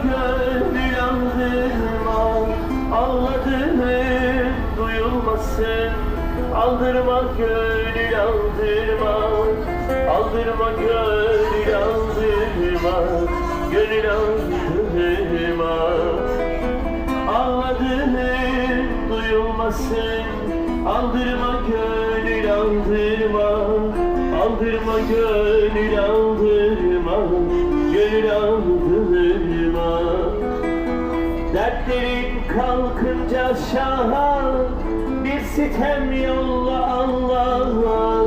gönül aldırma, ağladığım duyulmasın. Aldırma gönül aldırma, aldırma gönül aldırma, gönül aldırma. Ağladığım duyulmasın. Aldırma gönül aldırma, aldırma gönül aldırma, gönül aldırma. Dertlerin kalkınca şaha bir sitem yolla Allah'a.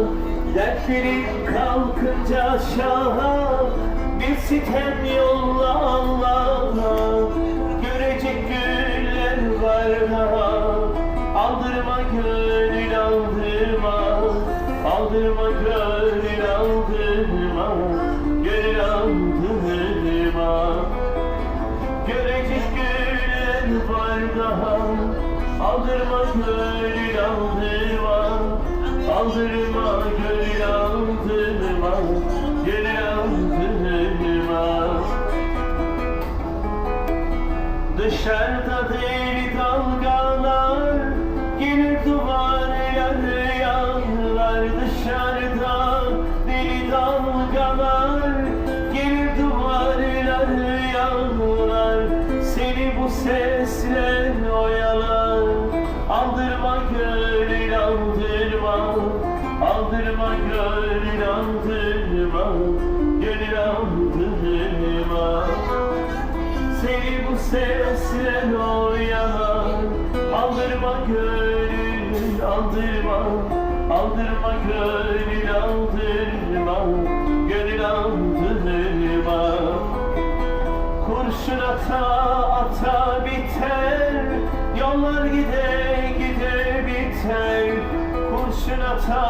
Dertlerin kalkınca şaha bir sitem yolla Allah'a. Görecek günler var daha. Aldırma gönül aldırma, aldırma gönül aldırma, gönül aldırma. Görecek günler var daha. Aldırma gönül aldırma, aldırma gönül aldırma, gönül aldırma. Dışarıda deli dalgalar gelir duvarları yanlar. Dışarıda deli dalgalar gelir duvarları yanlar. Seni bu sesler oyalar. Aldırma gönül aldırma, aldırma gönül aldırma, gönül aldırma. Seni bu sesler oyalar. Aldırma gönül aldırma, aldırma gönül aldırma, gönül aldırma. Kurşun ata ata biter, yollar gide gide biter. Kurşun ata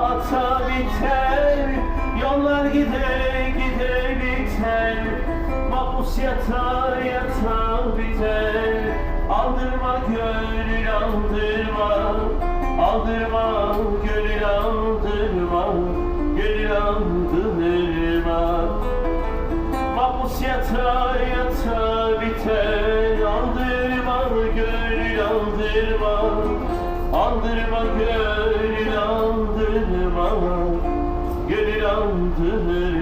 ata biter, yollar gide gide biter. Mahpus yata yata biter. Aldırma gönül aldırma, aldırma gönül aldırma, gönül aldırma. Mahpus yata yata biter. Aldırma gönül aldırma, aldırma gönül aldırma, gönül aldırma.